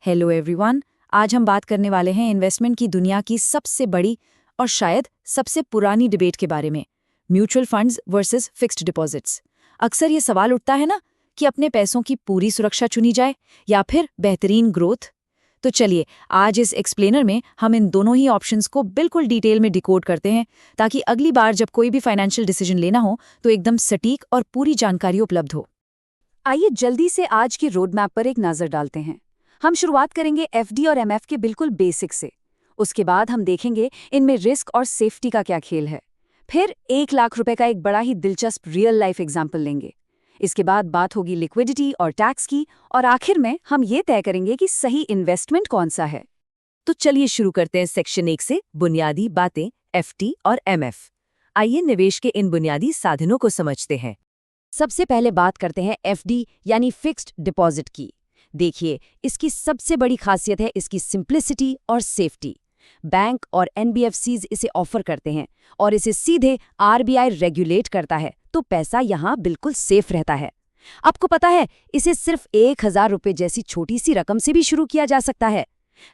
Hello everyone. आज हम बात करने वाले हैं इन्वेस्टमेंट की दुनिया की सबसे बड़ी और शायद सबसे पुरानी डिबेट के बारे में, mutual funds versus fixed deposits. अक्सर ये सवाल उठता है ना कि अपने पैसों की पूरी सुरक्षा चुनी जाए या फिर बेहतरीन ग्रोथ। तो चलिए आज इस एक्सप्लेनर में हम इन दोनों ही ऑप्शंस को बिल्कुल डिटेल में डिकोड करते हैं, ताकि अगली बार जब कोई भी फाइनेंशियल डिसीजन लेना हो तो एकदम सटीक और पूरी जानकारी उपलब्ध हो। आइए जल्दी से आज की रोड मैप पर एक नज़र डालते हैं। हम शुरुआत करेंगे एफडी और एमएफ के बिल्कुल बेसिक से। उसके बाद हम देखेंगे इनमें रिस्क और सेफ्टी का क्या खेल है। फिर 1 लाख रुपए का एक बड़ा ही दिलचस्प रियल लाइफ एग्जाम्पल लेंगे। इसके बाद बात होगी लिक्विडिटी और टैक्स की, और आखिर में हम ये तय करेंगे कि सही इन्वेस्टमेंट कौन सा है। तो चलिए शुरू करते हैं सेक्शन 1 से, बुनियादी बातें, एफडी और एमएफ। आइए निवेश के इन बुनियादी साधनों को समझते हैं। सबसे पहले बात करते हैं एफडी यानी फिक्स्ड डिपॉजिट की। देखिए, इसकी सबसे बड़ी खासियत है इसकी सिंप्लिसिटी और सेफ्टी। बैंक और एनबीएफसीज इसे ऑफर करते हैं और इसे सीधे आरबीआई रेगुलेट करता है, तो पैसा यहाँ बिल्कुल सेफ रहता है। आपको पता है, इसे सिर्फ 1,000 रुपये जैसी छोटी सी रकम से भी शुरू किया जा सकता है।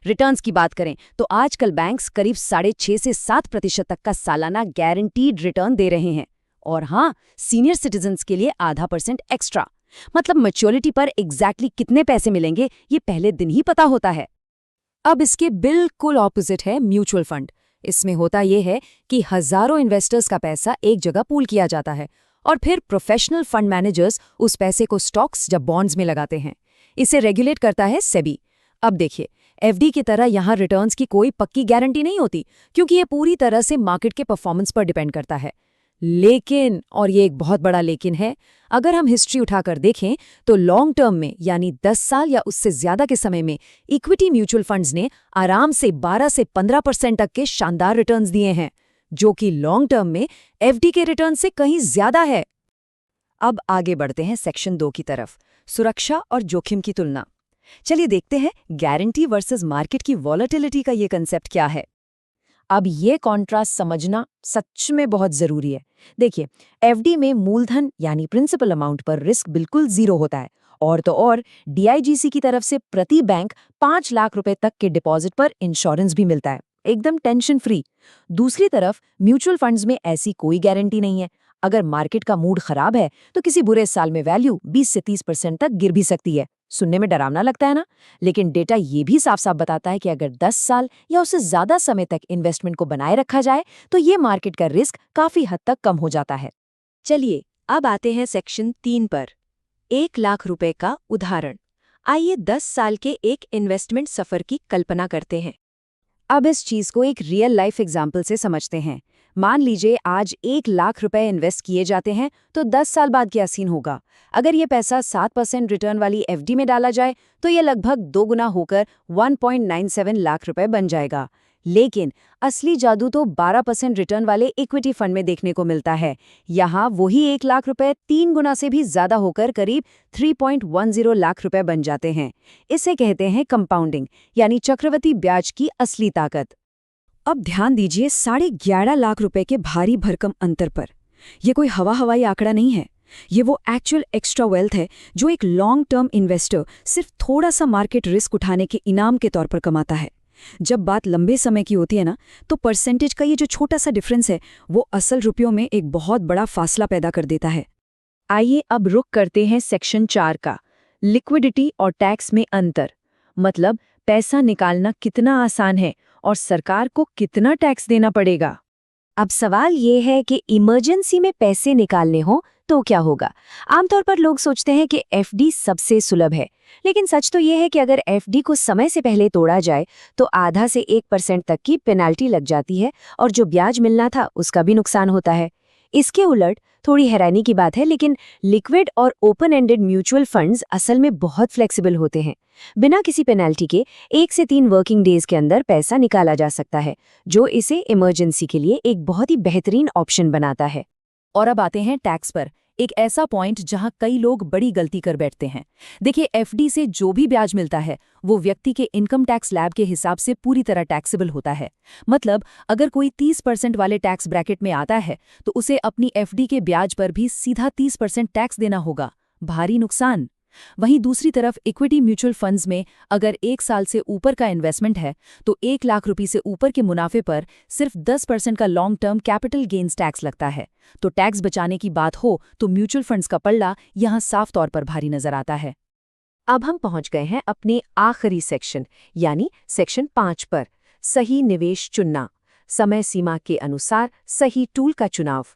रिटर्न्स की बात करें तो आजकल बैंक्स करीब 6.5 से 7% तक का सालाना गारंटीड रिटर्न दे रहे हैं। और हाँ, सीनियर सिटीजन्स के लिए ½ % एक्स्ट्रा, मतलब मैच्योरिटी पर एग्जैक्टली कितने पैसे मिलेंगे ये पहले दिन ही पता होता है। अब इसके बिल्कुल ऑपोजिट है म्यूचुअल फंड। इसमें होता यह है कि हजारों इन्वेस्टर्स का पैसा एक जगह पूल किया जाता है और फिर प्रोफेशनल फंड मैनेजर्स उस पैसे को स्टॉक्स या बॉन्ड्स में लगाते हैं। इसे रेगुलेट करता है सेबी। अब देखिए, एफडी की तरह यहाँ रिटर्न्स की कोई पक्की गारंटी नहीं होती, क्योंकि ये पूरी तरह से मार्केट के परफॉर्मेंस पर डिपेंड करता है। लेकिन, और ये एक बहुत बड़ा लेकिन है, अगर हम हिस्ट्री उठाकर देखें तो लॉन्ग टर्म में यानी 10 साल या उससे ज्यादा के समय में इक्विटी म्यूचुअल फंड्स ने आराम से 12 से 15% तक के शानदार रिटर्न्स दिए हैं, जो कि लॉन्ग टर्म में एफडी के रिटर्न से कहीं ज्यादा है। अब आगे बढ़ते हैं सेक्शन 2 की तरफ, सुरक्षा और जोखिम की तुलना। चलिए देखते हैं गारंटी वर्सेस मार्केट की वॉलेटिलिटी का ये कंसेप्ट क्या है। अब ये कॉन्ट्रास्ट समझना सच में बहुत जरूरी है। देखिए, एफडी में मूलधन यानी प्रिंसिपल अमाउंट पर रिस्क बिल्कुल 0 होता है, और तो और डीआईजीसी की तरफ से प्रति बैंक 5 लाख रुपए तक के डिपॉजिट पर इंश्योरेंस भी मिलता है, एकदम टेंशन फ्री। दूसरी तरफ म्यूचुअल फंड्स में ऐसी कोई गारंटी नहीं है। अगर मार्केट का मूड खराब है तो किसी बुरे साल में वैल्यू 20 से 30% तक गिर भी सकती है। सुनने में डरावना लगता है ना, लेकिन डेटा ये भी साफ साफ बताता है कि अगर 10 साल या उससे ज्यादा समय तक इन्वेस्टमेंट को बनाए रखा जाए तो ये मार्केट का रिस्क काफी हद तक कम हो जाता है। चलिए अब आते हैं सेक्शन 3 पर, 1 लाख रुपए का उदाहरण। आइए 10 साल के एक इन्वेस्टमेंट सफर की कल्पना करते हैं। अब इस चीज को एक रियल लाइफ एग्जाम्पल से समझते हैं। मान लीजिए आज 1 लाख रुपए इन्वेस्ट किए जाते हैं, तो 10 साल बाद क्या सीन होगा। अगर ये पैसा 7% रिटर्न वाली एफडी में डाला जाए तो ये लगभग 2 गुना होकर 1.97 लाख रुपए बन जाएगा। लेकिन असली जादू तो 12% रिटर्न वाले इक्विटी फंड में देखने को मिलता है। यहाँ वही 1 लाख रुपए 3 गुना से भी ज्यादा होकर करीब 3.10 लाख रुपए बन जाते हैं। इसे कहते हैं कंपाउंडिंग, यानी चक्रवृद्धि ब्याज की असली ताकत। अब ध्यान दीजिए 11.5 लाख रुपए के भारी भरकम अंतर पर। यह कोई हवाई आंकड़ा नहीं है, ये वो एक्चुअल एक्स्ट्रा वेल्थ है जो एक लॉन्ग टर्म इन्वेस्टर सिर्फ थोड़ा सा मार्केट रिस्क उठाने के इनाम के तौर पर कमाता है। जब बात लंबे समय की होती है ना, तो परसेंटेज का ये जो छोटा सा डिफरेंस है वो असल रुपयों में एक बहुत बड़ा फासला पैदा कर देता है। आइए अब रुक करते हैं सेक्शन 4 का, लिक्विडिटी और टैक्स में अंतर। मतलब पैसा निकालना कितना आसान है और सरकार को कितना टैक्स देना पड़ेगा। अब सवाल ये है कि इमरजेंसी में पैसे निकालने हो तो क्या होगा। आमतौर पर लोग सोचते हैं कि एफडी सबसे सुलभ है, लेकिन सच तो ये है कि अगर एफडी को समय से पहले तोड़ा जाए तो आधा से 1% तक की पेनाल्टी लग जाती है और जो ब्याज मिलना था उसका भी नुकसान होता है। इसके उलट थोड़ी हैरानी की बात है, लेकिन लिक्विड और ओपन एंडेड म्यूचुअल फंड्स असल में बहुत फ्लेक्सिबल होते हैं। बिना किसी पेनाल्टी के 1 से 3 वर्किंग डेज के अंदर पैसा निकाला जा सकता है, जो इसे इमरजेंसी के लिए एक बहुत ही बेहतरीन ऑप्शन बनाता है। और अब आते हैं टैक्स पर, एक ऐसा पॉइंट जहां कई लोग बड़ी गलती कर बैठते हैं। देखिए, एफडी से जो भी ब्याज मिलता है वो व्यक्ति के इनकम टैक्स स्लैब के हिसाब से पूरी तरह टैक्सेबल होता है। मतलब अगर कोई 30% वाले टैक्स ब्रैकेट में आता है तो उसे अपनी एफडी के ब्याज पर भी सीधा 30% टैक्स देना होगा। भारी नुकसान। वहीं दूसरी तरफ इक्विटी म्यूचुअल फंड्स में अगर 1 साल से ऊपर का इन्वेस्टमेंट है तो 1 लाख रुपए से ऊपर के मुनाफे पर सिर्फ 10% का long term capital gains tax लगता है। तो टैक्स बचाने की बात हो तो म्यूचुअल फंड्स का पल्ला यहाँ साफ तौर पर भारी नजर आता है। अब हम पहुंच गए हैं अपने आखिरी सेक्शन यानी सेक्शन 5 पर, सही निवेश चुनना, समय सीमा के अनुसार सही टूल का चुनाव।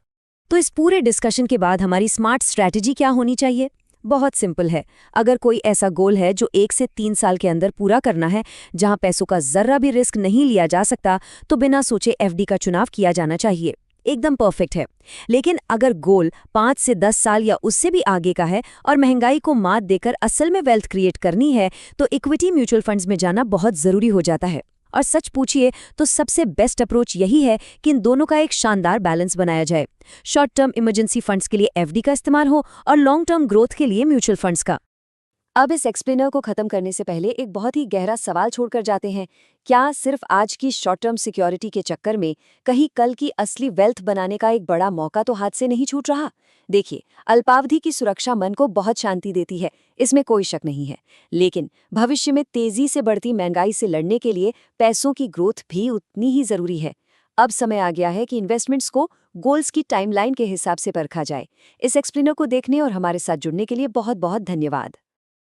तो इस पूरे डिस्कशन के बाद हमारी स्मार्ट स्ट्रैटेजी क्या होनी चाहिए? बहुत सिंपल है। अगर कोई ऐसा गोल है जो 1 से 3 साल के अंदर पूरा करना है, जहां पैसों का जर्रा भी रिस्क नहीं लिया जा सकता, तो बिना सोचे एफडी का चुनाव किया जाना चाहिए। एकदम परफेक्ट है। लेकिन अगर गोल 5 से 10 साल या उससे भी आगे का है और महंगाई को मात देकर असल में वेल्थ क्रिएट करनी है, तो इक्विटी म्यूचुअल फंड्स में जाना बहुत जरूरी हो जाता है। और सच पूछिए तो सबसे बेस्ट अप्रोच यही है कि इन दोनों का एक शानदार बैलेंस बनाया जाए। शॉर्ट टर्म इमरजेंसी फंड्स के लिए एफडी का इस्तेमाल हो और लॉन्ग टर्म ग्रोथ के लिए म्यूचुअल फंड्स का। अब इस एक्सप्लेनर को खत्म करने से पहले एक बहुत ही गहरा सवाल छोड़कर जाते हैं। क्या सिर्फ आज की शॉर्ट टर्म सिक्योरिटी के चक्कर में कहीं कल की असली वेल्थ बनाने का एक बड़ा मौका तो हाथ से नहीं छूट रहा? देखिए, अल्पावधि की सुरक्षा मन को बहुत शांति देती है, इसमें कोई शक नहीं है। लेकिन भविष्य में तेजी से बढ़ती महंगाई से लड़ने के लिए पैसों की ग्रोथ भी उतनी ही जरूरी है। अब समय आ गया है कि इन्वेस्टमेंट्स को गोल्स की टाइमलाइन के हिसाब से परखा जाए। इस एक्सप्लेनर को देखने और हमारे साथ जुड़ने के लिए बहुत बहुत धन्यवाद।